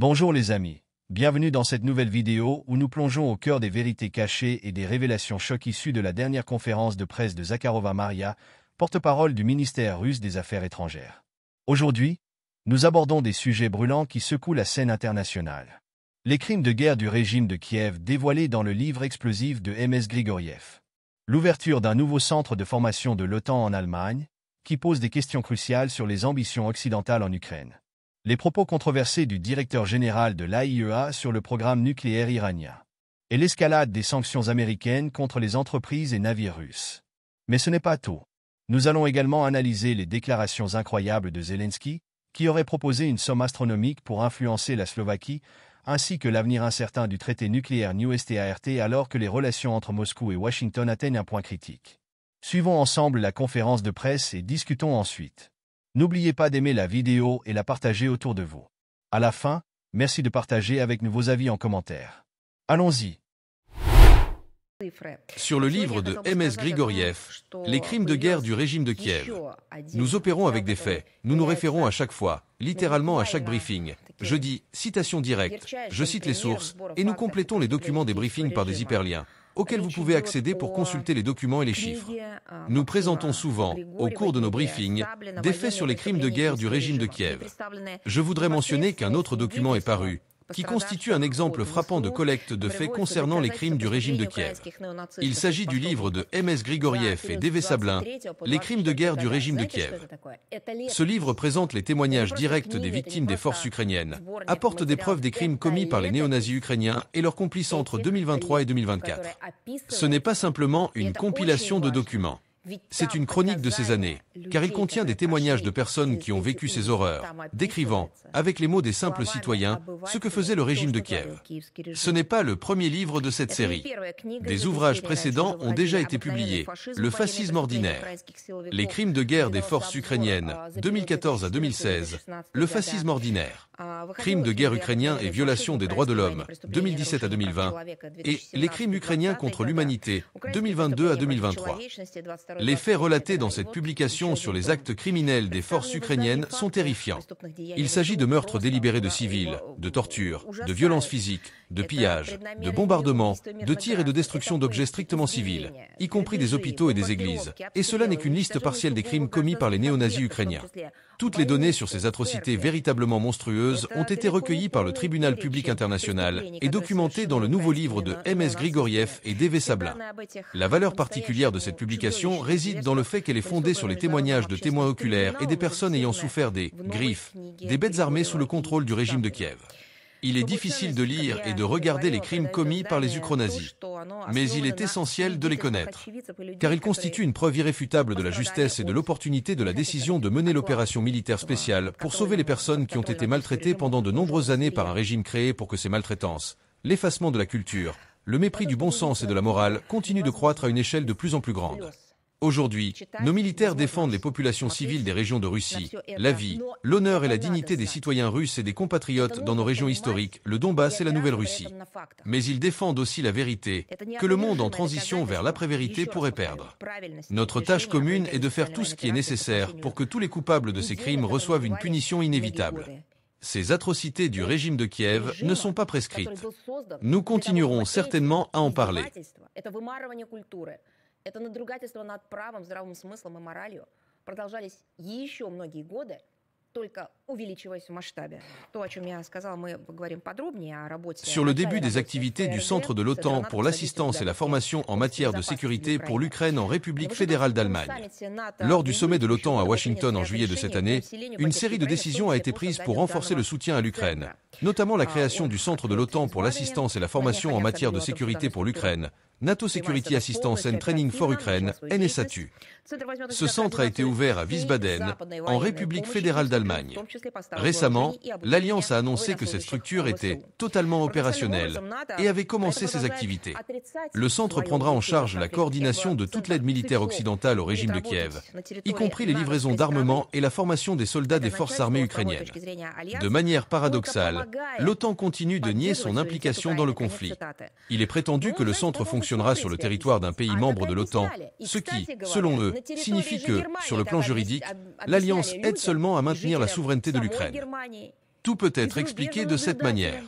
Bonjour les amis, bienvenue dans cette nouvelle vidéo où nous plongeons au cœur des vérités cachées et des révélations chocs issues de la dernière conférence de presse de Zakharova Maria, porte-parole du ministère russe des Affaires étrangères. Aujourd'hui, nous abordons des sujets brûlants qui secouent la scène internationale. Les crimes de guerre du régime de Kiev dévoilés dans le livre explosif de MS Grigoriev. L'ouverture d'un nouveau centre de formation de l'OTAN en Allemagne, qui pose des questions cruciales sur les ambitions occidentales en Ukraine. Les propos controversés du directeur général de l'AIEA sur le programme nucléaire iranien. Et l'escalade des sanctions américaines contre les entreprises et navires russes. Mais ce n'est pas tout. Nous allons également analyser les déclarations incroyables de Zelensky, qui aurait proposé une somme astronomique pour influencer la Slovaquie, ainsi que l'avenir incertain du traité nucléaire New START alors que les relations entre Moscou et Washington atteignent un point critique. Suivons ensemble la conférence de presse et discutons ensuite. N'oubliez pas d'aimer la vidéo et la partager autour de vous. À la fin, merci de partager avec nous vos avis en commentaire. Allons-y. Sur le livre de MS Grigoriev, les crimes de guerre du régime de Kiev. Nous opérons avec des faits, nous nous référons à chaque fois, littéralement à chaque briefing. Je dis, citation directe, je cite les sources, et nous complétons les documents des briefings par des hyperliens, auxquels vous pouvez accéder pour consulter les documents et les chiffres. Nous présentons souvent, au cours de nos briefings, des faits sur les crimes de guerre du régime de Kiev. Je voudrais mentionner qu'un autre document est paru, qui constitue un exemple frappant de collecte de faits concernant les crimes du régime de Kiev. Il s'agit du livre de MS Grigoriev et d'Eve Sablin, Les crimes de guerre du régime de Kiev. Ce livre présente les témoignages directs des victimes des forces ukrainiennes, apporte des preuves des crimes commis par les néo-nazis ukrainiens et leurs complices entre 2023 et 2024. Ce n'est pas simplement une compilation de documents. C'est une chronique de ces années, car il contient des témoignages de personnes qui ont vécu ces horreurs, décrivant, avec les mots des simples citoyens, ce que faisait le régime de Kiev. Ce n'est pas le premier livre de cette série. Des ouvrages précédents ont déjà été publiés, Le fascisme ordinaire, Les crimes de guerre des forces ukrainiennes, 2014 à 2016, Le fascisme ordinaire, Crimes de guerre ukrainiens et violations des droits de l'homme, 2017 à 2020, et Les crimes ukrainiens contre l'humanité, 2022 à 2023. Les faits relatés dans cette publication sur les actes criminels des forces ukrainiennes sont terrifiants. Il s'agit de meurtres délibérés de civils, de tortures, de violences physiques, de pillages, de bombardements, de tirs et de destruction d'objets strictement civils, y compris des hôpitaux et des églises. Et cela n'est qu'une liste partielle des crimes commis par les néo-nazis ukrainiens. Toutes les données sur ces atrocités véritablement monstrueuses ont été recueillies par le tribunal public international et documentées dans le nouveau livre de MS Grigoriev et d'Eve Sablin. La valeur particulière de cette publication réside dans le fait qu'elle est fondée sur les témoignages de témoins oculaires et des personnes ayant souffert des griffes, des bêtes armées sous le contrôle du régime de Kiev. Il est difficile de lire et de regarder les crimes commis par les ukronazis, mais il est essentiel de les connaître, car ils constituent une preuve irréfutable de la justesse et de l'opportunité de la décision de mener l'opération militaire spéciale pour sauver les personnes qui ont été maltraitées pendant de nombreuses années par un régime créé pour que ces maltraitances, l'effacement de la culture, le mépris du bon sens et de la morale continuent de croître à une échelle de plus en plus grande. Aujourd'hui, nos militaires défendent les populations civiles des régions de Russie, la vie, l'honneur et la dignité des citoyens russes et des compatriotes dans nos régions historiques, le Donbass et la Nouvelle-Russie. Mais ils défendent aussi la vérité, que le monde en transition vers l'après-vérité pourrait perdre. Notre tâche commune est de faire tout ce qui est nécessaire pour que tous les coupables de ces crimes reçoivent une punition inévitable. Ces atrocités du régime de Kiev ne sont pas prescrites. Nous continuerons certainement à en parler. Это надругательство над правом, здравым смыслом и моралью продолжались еще многие годы, только увеличиваясь в масштабе. То, о чем я сказала, мы поговорим подробнее о работе. Sur le début des activités du Centre de l'OTAN pour l'assistance et la formation en matière de sécurité pour l'Ukraine en République fédérale d'Allemagne. Lors du sommet de l'OTAN à Washington en juillet de cette année, une série de décisions a été prise pour renforcer le soutien à l'Ukraine, notamment la création du Centre de l'OTAN pour l'assistance et la formation en matière de sécurité pour l'Ukraine, NATO Security Assistance and Training for Ukraine, NSATU. Ce centre a été ouvert à Wiesbaden, en République fédérale d'Allemagne. Récemment, l'Alliance a annoncé que cette structure était totalement opérationnelle et avait commencé ses activités. Le centre prendra en charge la coordination de toute l'aide militaire occidentale au régime de Kiev, y compris les livraisons d'armement et la formation des soldats des forces armées ukrainiennes. De manière paradoxale, l'OTAN continue de nier son implication dans le conflit. Il est prétendu que le centre fonctionnera sur le territoire d'un pays membre de l'OTAN, ce qui, selon eux, signifie que, sur le plan juridique, l'Alliance aide seulement à maintenir la souveraineté de l'Ukraine. Tout peut être expliqué de cette manière.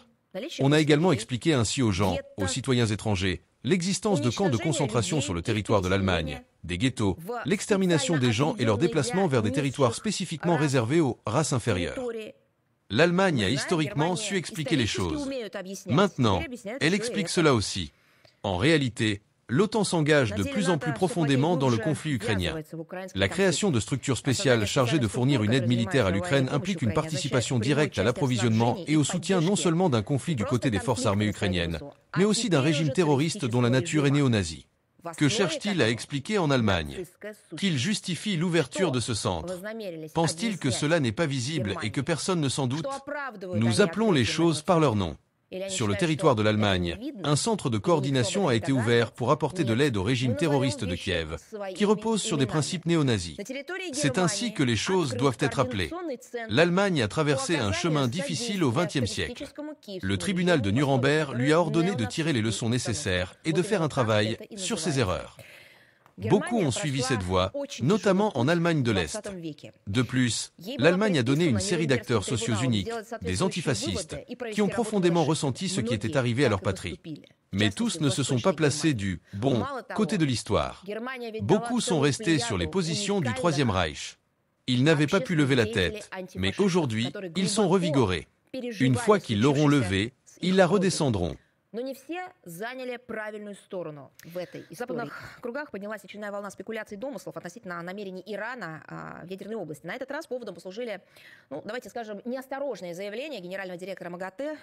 On a également expliqué ainsi aux gens, aux citoyens étrangers, l'existence de camps de concentration sur le territoire de l'Allemagne, des ghettos, l'extermination des gens et leur déplacement vers des territoires spécifiquement réservés aux races inférieures. L'Allemagne a historiquement su expliquer les choses. Maintenant, elle explique cela aussi. En réalité, l'OTAN s'engage de plus en plus profondément dans le conflit ukrainien. La création de structures spéciales chargées de fournir une aide militaire à l'Ukraine implique une participation directe à l'approvisionnement et au soutien non seulement d'un conflit du côté des forces armées ukrainiennes, mais aussi d'un régime terroriste dont la nature est néo-nazie. Que cherche-t-il à expliquer en Allemagne? Qu'il justifie l'ouverture de ce centre? Pense-t-il que cela n'est pas visible et que personne ne s'en doute? Nous appelons les choses par leur nom. Sur le territoire de l'Allemagne, un centre de coordination a été ouvert pour apporter de l'aide au régime terroriste de Kiev, qui repose sur des principes néo-nazis. C'est ainsi que les choses doivent être appelées. L'Allemagne a traversé un chemin difficile au XXe siècle. Le tribunal de Nuremberg lui a ordonné de tirer les leçons nécessaires et de faire un travail sur ses erreurs. Beaucoup ont suivi cette voie, notamment en Allemagne de l'Est. De plus, l'Allemagne a donné une série d'acteurs sociaux uniques, des antifascistes, qui ont profondément ressenti ce qui était arrivé à leur patrie. Mais tous ne se sont pas placés du bon côté de l'histoire. Beaucoup sont restés sur les positions du Troisième Reich. Ils n'avaient pas pu lever la tête, mais aujourd'hui, ils sont revigorés. Une fois qu'ils l'auront levée, ils la redescendront. Но не все заняли правильную сторону в этой истории. В западных кругах поднялась очередная волна спекуляций и домыслов относительно намерений Ирана в ядерной области. На этот раз поводом послужили, давайте скажем, неосторожные заявления генерального директора МАГАТЭ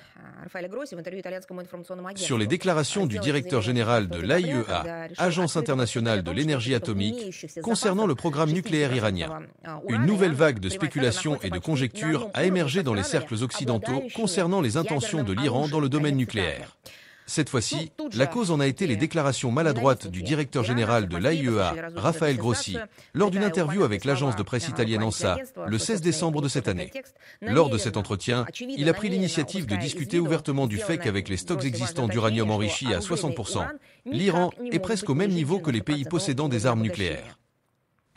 Рафаэля Гросси в интервью итальянскому информационному агентству. Sur les déclarations du directeur général de l'AIEA, Agence internationale de l'énergie atomique, concernant le programme nucléaire iranien. Une nouvelle vague de spéculation et de conjectures a émergé dans les cercles occidentaux concernant les intentions de l'Iran dans le domaine nucléaire. Cette fois-ci, la cause en a été les déclarations maladroites du directeur général de l'AIEA, Raphaël Grossi, lors d'une interview avec l'agence de presse italienne ANSA, le 16 décembre de cette année. Lors de cet entretien, il a pris l'initiative de discuter ouvertement du fait qu'avec les stocks existants d'uranium enrichi à 60%, l'Iran est presque au même niveau que les pays possédant des armes nucléaires.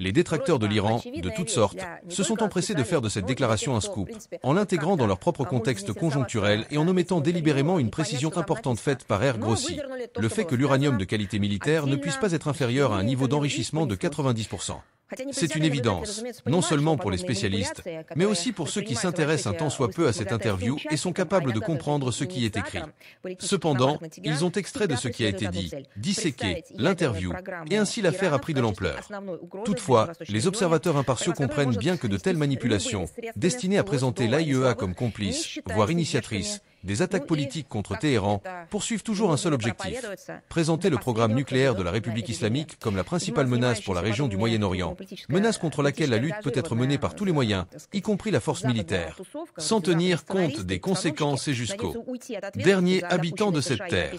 Les détracteurs de l'Iran, de toutes sortes, se sont empressés de faire de cette déclaration un scoop, en l'intégrant dans leur propre contexte conjoncturel et en omettant délibérément une précision importante faite par R. Grossi, le fait que l'uranium de qualité militaire ne puisse pas être inférieur à un niveau d'enrichissement de 90%. C'est une évidence, non seulement pour les spécialistes, mais aussi pour ceux qui s'intéressent un tant soit peu à cette interview et sont capables de comprendre ce qui est écrit. Cependant, ils ont extrait de ce qui a été dit, disséqué l'interview, et ainsi l'affaire a pris de l'ampleur. Toutefois, les observateurs impartiaux comprennent bien que de telles manipulations, destinées à présenter l'AIEA comme complice, voire initiatrice, des attaques politiques contre Téhéran, poursuivent toujours un seul objectif, présenter le programme nucléaire de la République islamique comme la principale menace pour la région du Moyen-Orient, menace contre laquelle la lutte peut être menée par tous les moyens, y compris la force militaire, sans tenir compte des conséquences et jusqu'au dernier habitant de cette terre.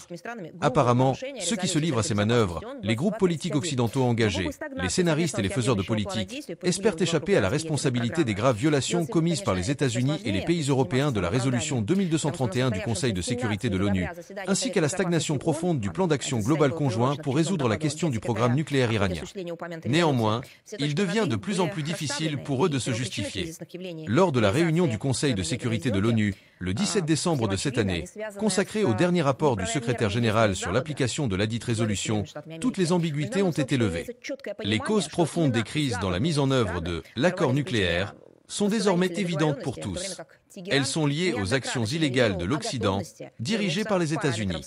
Apparemment, ceux qui se livrent à ces manœuvres, les groupes politiques occidentaux engagés, les scénaristes et les faiseurs de politique, espèrent échapper à la responsabilité des graves violations commises par les États-Unis et les pays européens de la résolution 2231 du Conseil de sécurité de l'ONU, ainsi qu'à la stagnation profonde du plan d'action global conjoint pour résoudre la question du programme nucléaire iranien. Néanmoins, il devient de plus en plus difficile pour eux de se justifier. Lors de la réunion du Conseil de sécurité de l'ONU, le 17 décembre de cette année, consacrée au dernier rapport du secrétaire général sur l'application de ladite résolution, toutes les ambiguïtés ont été levées. Les causes profondes des crises dans la mise en œuvre de l'accord nucléaire sont désormais évidentes pour tous. Elles sont liées aux actions illégales de l'Occident, dirigées par les États-Unis.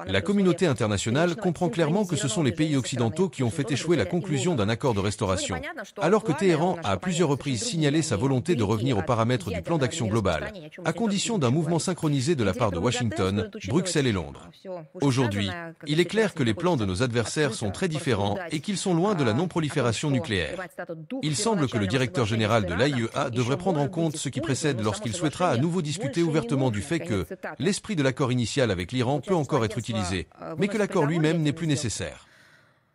La communauté internationale comprend clairement que ce sont les pays occidentaux qui ont fait échouer la conclusion d'un accord de restauration, alors que Téhéran a à plusieurs reprises signalé sa volonté de revenir aux paramètres du plan d'action global, à condition d'un mouvement synchronisé de la part de Washington, Bruxelles et Londres. Aujourd'hui, il est clair que les plans de nos adversaires sont très différents et qu'ils sont loin de la non-prolifération nucléaire. Il semble que le directeur général de l'AIEA devrait prendre en compte ce qui précède lorsqu'il souhaitera à nouveau discuter ouvertement du fait que l'esprit de l'accord initial avec l'Iran peut encore être utilisé, mais que l'accord lui-même n'est plus nécessaire.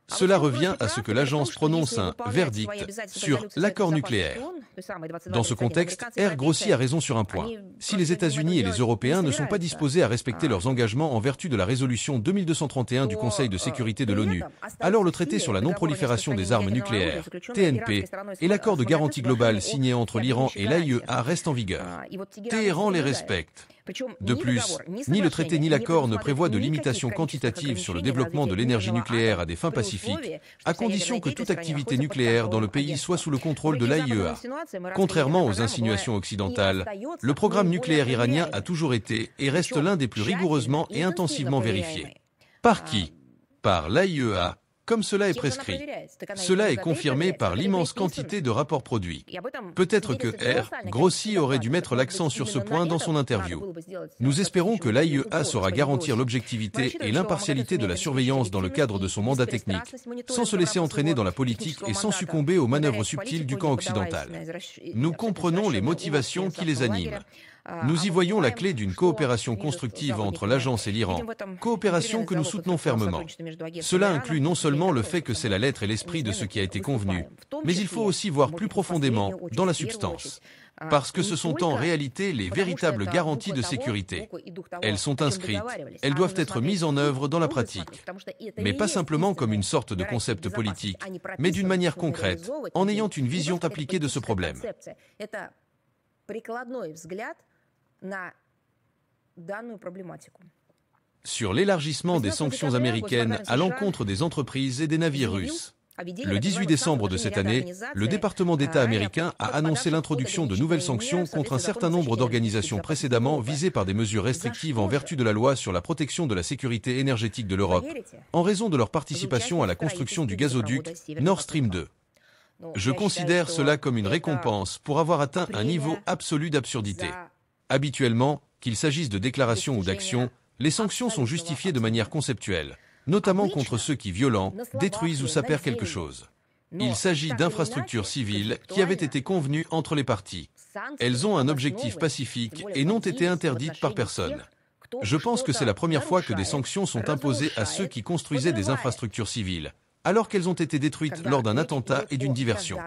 Cela revient à ce que l'agence prononce un verdict sur l'accord nucléaire. Dans ce contexte, R. Grossi a raison sur un point. Si les États-Unis et les Européens ne sont pas disposés à respecter leurs engagements en vertu de la résolution 2231 du Conseil de sécurité de l'ONU, alors le traité sur la non-prolifération des armes nucléaires, TNP, et l'accord de garantie globale signé entre l'Iran et l'AIEA restent en vigueur. Téhéran les respecte. De plus, ni le traité ni l'accord ne prévoient de limitation quantitative sur le développement de l'énergie nucléaire à des fins pacifiques, à condition que toute activité nucléaire dans le pays soit sous le contrôle de l'AIEA. Contrairement aux insinuations occidentales, le programme nucléaire iranien a toujours été et reste l'un des plus rigoureusement et intensivement vérifiés. Par qui? Par l'AIEA, comme cela est prescrit. Cela est confirmé par l'immense quantité de rapports produits. Peut-être que R. Grossi aurait dû mettre l'accent sur ce point dans son interview. Nous espérons que l'AIEA saura garantir l'objectivité et l'impartialité de la surveillance dans le cadre de son mandat technique, sans se laisser entraîner dans la politique et sans succomber aux manœuvres subtiles du camp occidental. Nous comprenons les motivations qui les animent. Nous y voyons la clé d'une coopération constructive entre l'agence et l'Iran, coopération que nous soutenons fermement. Cela inclut non seulement le fait que c'est la lettre et l'esprit de ce qui a été convenu, mais il faut aussi voir plus profondément dans la substance. Parce que ce sont en réalité les véritables garanties de sécurité. Elles sont inscrites, elles doivent être mises en œuvre dans la pratique. Mais pas simplement comme une sorte de concept politique, mais d'une manière concrète, en ayant une vision appliquée de ce problème. Sur l'élargissement des sanctions américaines à l'encontre des entreprises et des navires russes. Le 18 décembre de cette année, le département d'État américain a annoncé l'introduction de nouvelles sanctions contre un certain nombre d'organisations précédemment visées par des mesures restrictives en vertu de la loi sur la protection de la sécurité énergétique de l'Europe, en raison de leur participation à la construction du gazoduc Nord Stream 2. Je considère cela comme une récompense pour avoir atteint un niveau absolu d'absurdité. Habituellement, qu'il s'agisse de déclarations ou d'actions, les sanctions sont justifiées de manière conceptuelle, notamment contre ceux qui violent, détruisent ou sapèrent quelque chose. Il s'agit d'infrastructures civiles qui avaient été convenues entre les parties. Elles ont un objectif pacifique et n'ont été interdites par personne. Je pense que c'est la première fois que des sanctions sont imposées à ceux qui construisaient des infrastructures civiles, alors qu'elles ont été détruites lors d'un attentat et d'une diversion.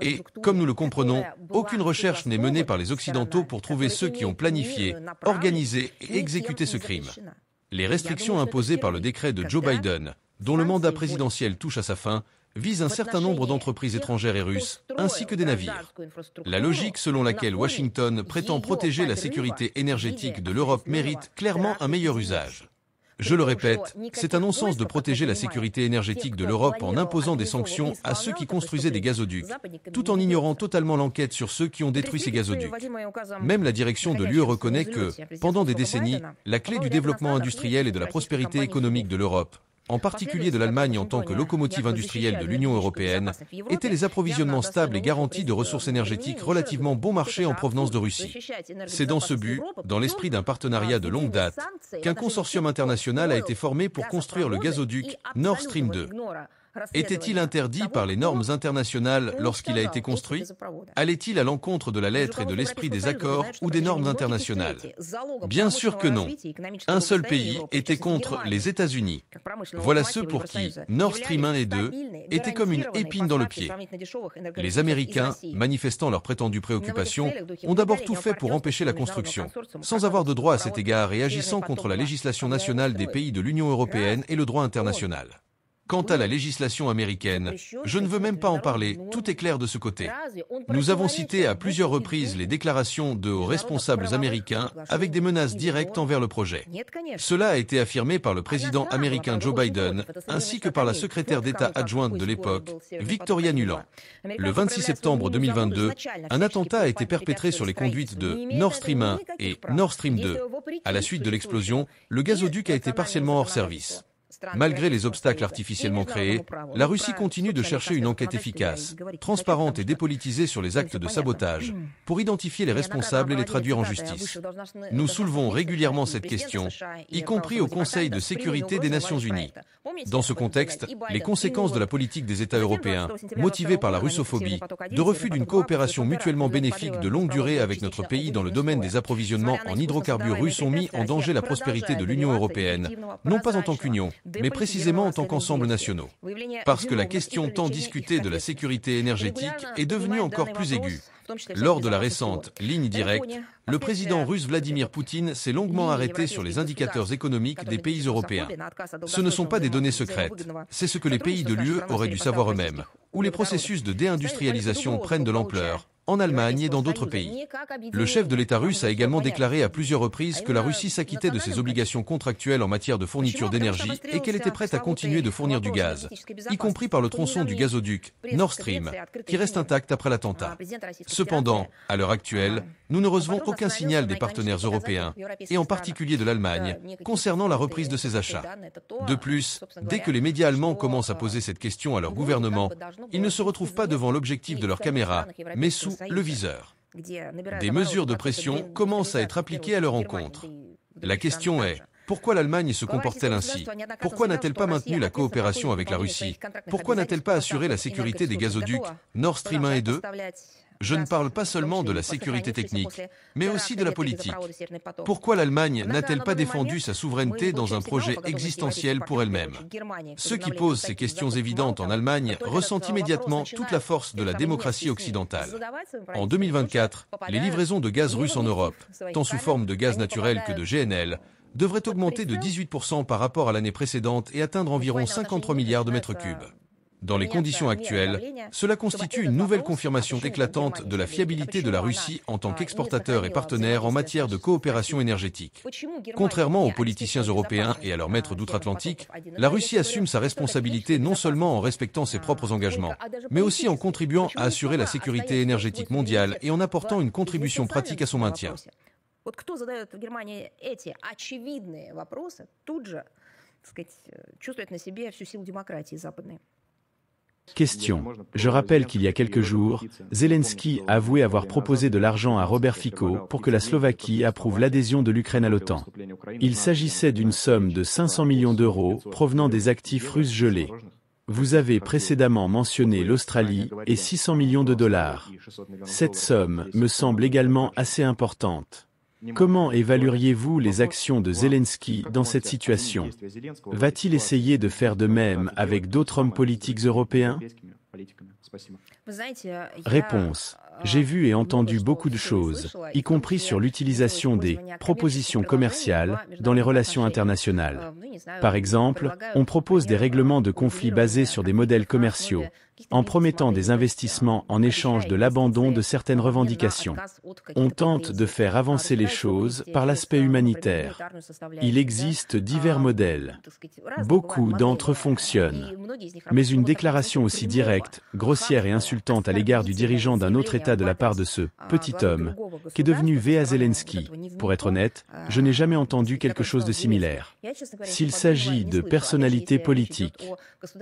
Et, comme nous le comprenons, aucune recherche n'est menée par les Occidentaux pour trouver ceux qui ont planifié, organisé et exécuté ce crime. Les restrictions imposées par le décret de Joe Biden, dont le mandat présidentiel touche à sa fin, visent un certain nombre d'entreprises étrangères et russes, ainsi que des navires. La logique selon laquelle Washington prétend protéger la sécurité énergétique de l'Europe mérite clairement un meilleur usage. Je le répète, c'est un non-sens de protéger la sécurité énergétique de l'Europe en imposant des sanctions à ceux qui construisaient des gazoducs, tout en ignorant totalement l'enquête sur ceux qui ont détruit ces gazoducs. Même la direction de l'UE reconnaît que, pendant des décennies, la clé du développement industriel et de la prospérité économique de l'Europe, en particulier de l'Allemagne en tant que locomotive industrielle de l'Union européenne, étaient les approvisionnements stables et garantis de ressources énergétiques relativement bon marché en provenance de Russie. C'est dans ce but, dans l'esprit d'un partenariat de longue date, qu'un consortium international a été formé pour construire le gazoduc Nord Stream 2. Était-il interdit par les normes internationales lorsqu'il a été construit? Allait-il à l'encontre de la lettre et de l'esprit des accords ou des normes internationales? Bien sûr que non. Un seul pays était contre les États-Unis. Voilà ceux pour qui Nord Stream 1 et 2 étaient comme une épine dans le pied. Les Américains, manifestant leur prétendue préoccupation, ont d'abord tout fait pour empêcher la construction, sans avoir de droit à cet égard et agissant contre la législation nationale des pays de l'Union européenne et le droit international. Quant à la législation américaine, je ne veux même pas en parler, tout est clair de ce côté. Nous avons cité à plusieurs reprises les déclarations de hauts responsables américains avec des menaces directes envers le projet. Cela a été affirmé par le président américain Joe Biden, ainsi que par la secrétaire d'État adjointe de l'époque, Victoria Nuland. Le 26 septembre 2022, un attentat a été perpétré sur les conduites de Nord Stream 1 et Nord Stream 2. À la suite de l'explosion, le gazoduc a été partiellement hors service. Malgré les obstacles artificiellement créés, la Russie continue de chercher une enquête efficace, transparente et dépolitisée sur les actes de sabotage, pour identifier les responsables et les traduire en justice. Nous soulevons régulièrement cette question, y compris au Conseil de sécurité des Nations Unies. Dans ce contexte, les conséquences de la politique des États européens, motivée par la russophobie, de refus d'une coopération mutuellement bénéfique de longue durée avec notre pays dans le domaine des approvisionnements en hydrocarbures russes ont mis en danger la prospérité de l'Union européenne, non pas en tant qu'union, mais précisément en tant qu'ensemble nationaux. Parce que la question tant discutée de la sécurité énergétique est devenue encore plus aiguë. Lors de la récente ligne directe, le président russe Vladimir Poutine s'est longuement arrêté sur les indicateurs économiques des pays européens. Ce ne sont pas des données secrètes, c'est ce que les pays de l'UE auraient dû savoir eux-mêmes, où les processus de déindustrialisation prennent de l'ampleur, en Allemagne et dans d'autres pays. Le chef de l'État russe a également déclaré à plusieurs reprises que la Russie s'acquittait de ses obligations contractuelles en matière de fourniture d'énergie et qu'elle était prête à continuer de fournir du gaz, y compris par le tronçon du gazoduc Nord Stream, qui reste intact après l'attentat. Cependant, à l'heure actuelle, nous ne recevons aucun signal des partenaires européens, et en particulier de l'Allemagne, concernant la reprise de ces achats. De plus, dès que les médias allemands commencent à poser cette question à leur gouvernement, ils ne se retrouvent pas devant l'objectif de leur caméra, mais sous le viseur. Des mesures de pression commencent à être appliquées à leur encontre. La question est, pourquoi l'Allemagne se comporte-t-elle ainsi? Pourquoi n'a-t-elle pas maintenu la coopération avec la Russie? Pourquoi n'a-t-elle pas assuré la sécurité des gazoducs Nord Stream 1 et 2? Je ne parle pas seulement de la sécurité technique, mais aussi de la politique. Pourquoi l'Allemagne n'a-t-elle pas défendu sa souveraineté dans un projet existentiel pour elle-même? Ceux qui posent ces questions évidentes en Allemagne ressentent immédiatement toute la force de la démocratie occidentale. En 2024, les livraisons de gaz russe en Europe, tant sous forme de gaz naturel que de GNL, devraient augmenter de 18% par rapport à l'année précédente et atteindre environ 53 milliards de mètres cubes. Dans les conditions actuelles, cela constitue une nouvelle confirmation éclatante de la fiabilité de la Russie en tant qu'exportateur et partenaire en matière de coopération énergétique. Contrairement aux politiciens européens et à leurs maîtres d'outre-Atlantique, la Russie assume sa responsabilité non seulement en respectant ses propres engagements, mais aussi en contribuant à assurer la sécurité énergétique mondiale et en apportant une contribution pratique à son maintien. Вот кто задает в Германии эти очевидные вопросы, тут же, так сказать, чувствует на себе всю силу демократии западной. Question. Je rappelle qu'il y a quelques jours, Zelensky a avoué avoir proposé de l'argent à Robert Fico pour que la Slovaquie approuve l'adhésion de l'Ukraine à l'OTAN. Il s'agissait d'une somme de 500 millions d'euros provenant des actifs russes gelés. Vous avez précédemment mentionné l'Australie et 600 millions de dollars. Cette somme me semble également assez importante. Comment évalueriez-vous les actions de Zelensky dans cette situation? Va-t-il essayer de faire de même avec d'autres hommes politiques européens? Réponse. J'ai vu et entendu beaucoup de choses, y compris sur l'utilisation des propositions commerciales dans les relations internationales. Par exemple, on propose des règlements de conflits basés sur des modèles commerciaux, en promettant des investissements en échange de l'abandon de certaines revendications. On tente de faire avancer les choses par l'aspect humanitaire. Il existe divers modèles. Beaucoup d'entre eux fonctionnent. Mais une déclaration aussi directe, grossière et insultante à l'égard du dirigeant d'un autre État de la part de ce petit homme, qui est devenu V.A. Zelensky, pour être honnête, je n'ai jamais entendu quelque chose de similaire. S'il s'agit de personnalités politiques.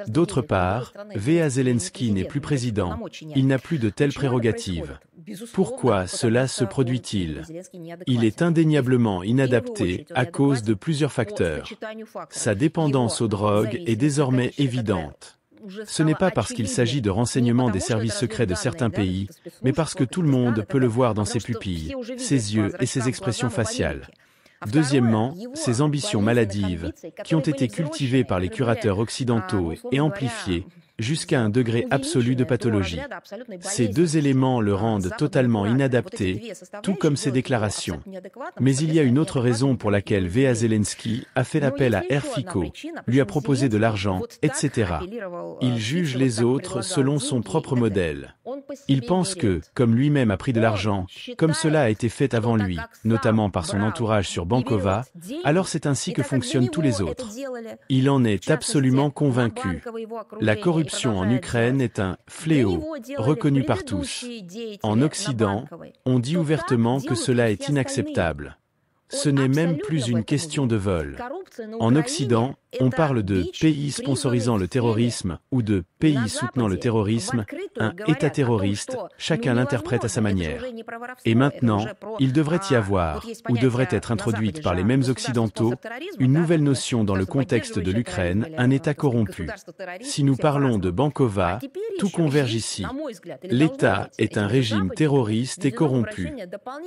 D'autre part, V.A. Zelensky n'est plus président, il n'a plus de telles prérogatives. Pourquoi cela se produit-il? Il est indéniablement inadapté à cause de plusieurs facteurs. Sa dépendance aux drogues est désormais évidente. Ce n'est pas parce qu'il s'agit de renseignements des services secrets de certains pays, mais parce que tout le monde peut le voir dans ses pupilles, ses yeux et ses expressions faciales. Deuxièmement, ses ambitions maladives, qui ont été cultivées par les curateurs occidentaux et amplifiées, jusqu'à un degré absolu de pathologie. Ces deux éléments le rendent totalement inadapté, tout comme ses déclarations. Mais il y a une autre raison pour laquelle V.A. Zelensky a fait appel à Herr Fico, lui a proposé de l'argent, etc. Il juge les autres selon son propre modèle. Il pense que, comme lui-même a pris de l'argent, comme cela a été fait avant lui, notamment par son entourage sur Bankova, alors c'est ainsi que fonctionnent tous les autres. Il en est absolument convaincu. La corruption en Ukraine est un fléau, reconnu par tous. En Occident, on dit ouvertement que cela est inacceptable. Ce n'est même plus une question de vol. En Occident, on parle de pays sponsorisant le terrorisme ou de pays soutenant le terrorisme, un État terroriste, chacun l'interprète à sa manière. Et maintenant, il devrait y avoir, ou devrait être introduite par les mêmes Occidentaux, une nouvelle notion dans le contexte de l'Ukraine, un État corrompu. Si nous parlons de Bankova, tout converge ici. L'État est un régime terroriste et corrompu.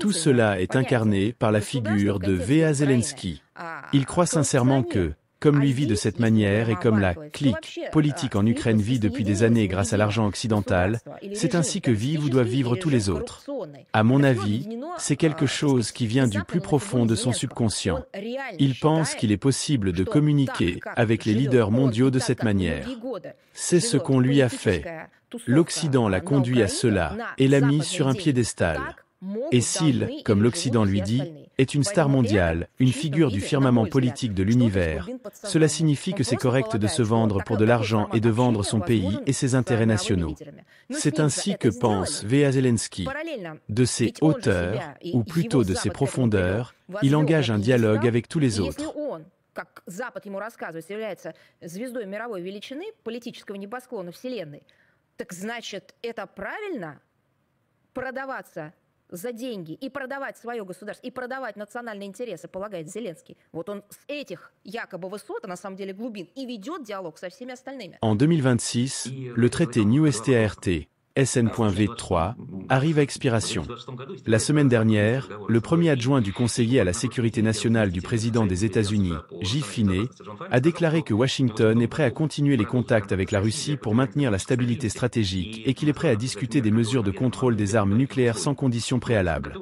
Tout cela est incarné par la figure de V.A. Zelensky. Il croit sincèrement que, comme lui vit de cette manière et comme la clique politique en Ukraine vit depuis des années grâce à l'argent occidental, c'est ainsi que vivent ou doivent vivre tous les autres. À mon avis, c'est quelque chose qui vient du plus profond de son subconscient. Il pense qu'il est possible de communiquer avec les leaders mondiaux de cette manière. C'est ce qu'on lui a fait. L'Occident l'a conduit à cela et l'a mis sur un piédestal. Et s'il, comme l'Occident lui dit, est une star mondiale, une figure du firmament politique de l'univers, cela signifie que c'est correct de se vendre pour de l'argent et de vendre son pays et ses intérêts nationaux. C'est ainsi que pense V.A. Zelensky. De ses hauteurs, ou plutôt de ses profondeurs, il engage un dialogue avec tous les autres. Как Запад ему рассказывает, является звездой мировой величины, политического небосклона Вселенной, так значит, это правильно продаваться за деньги и продавать свое государство, и продавать национальные интересы, полагает Зеленский. Вот он с этих якобы высот, а на самом деле глубин, и ведет диалог со всеми остальными. En 2026, le traité New START SN.V3 arrive à expiration. La semaine dernière, le premier adjoint du conseiller à la sécurité nationale du président des États-Unis, J. Finney, a déclaré que Washington est prêt à continuer les contacts avec la Russie pour maintenir la stabilité stratégique et qu'il est prêt à discuter des mesures de contrôle des armes nucléaires sans conditions préalables.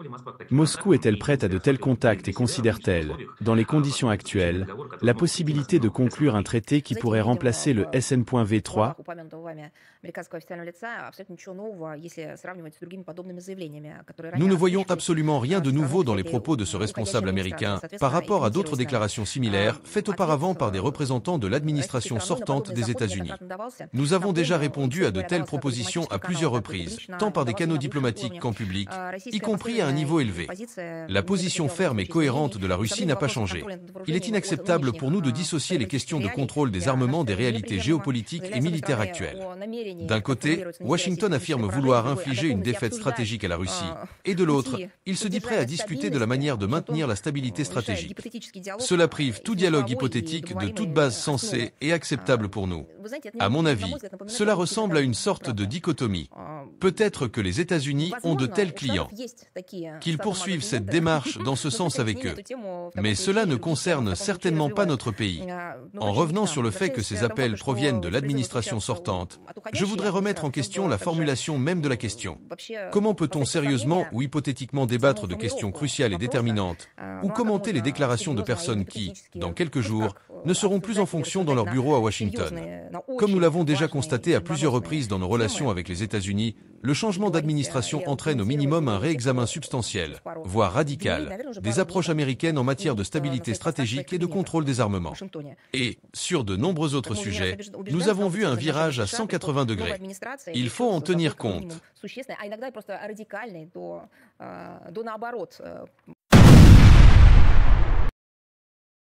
Moscou est-elle prête à de tels contacts et considère-t-elle, dans les conditions actuelles, la possibilité de conclure un traité qui pourrait remplacer le SN.V3 ? Nous ne voyons absolument rien de nouveau dans les propos de ce responsable américain par rapport à d'autres déclarations similaires faites auparavant par des représentants de l'administration sortante des États-Unis. Nous avons déjà répondu à de telles propositions à plusieurs reprises, tant par des canaux diplomatiques qu'en public, y compris à un niveau élevé. La position ferme et cohérente de la Russie n'a pas changé. Il est inacceptable pour nous de dissocier les questions de contrôle des armements des réalités géopolitiques et militaires actuelles. D'un côté, Washington affirme vouloir infliger une défaite stratégique à la Russie, et de l'autre, il se dit prêt à discuter de la manière de maintenir la stabilité stratégique. Cela prive tout dialogue hypothétique de toute base sensée et acceptable pour nous. À mon avis, cela ressemble à une sorte de dichotomie. Peut-être que les États-Unis ont de tels clients, qu'ils poursuivent cette démarche dans ce sens avec eux. Mais cela ne concerne certainement pas notre pays. En revenant sur le fait que ces appels proviennent de l'administration sortante, je voudrais remettre en question la formulation même de la question. Comment peut-on sérieusement ou hypothétiquement débattre de questions cruciales et déterminantes, ou commenter les déclarations de personnes qui, dans quelques jours, ne seront plus en fonction dans leur bureau à Washington? Comme nous l'avons déjà constaté à plusieurs reprises dans nos relations avec les États-Unis, le changement d'administration entraîne au minimum un réexamen substantiel, voire radical, des approches américaines en matière de stabilité stratégique et de contrôle des armements. Et, sur de nombreux autres sujets, nous avons vu un virage à 180 degrés. Il faut en tenir compte. А иногда просто радикальный до наоборот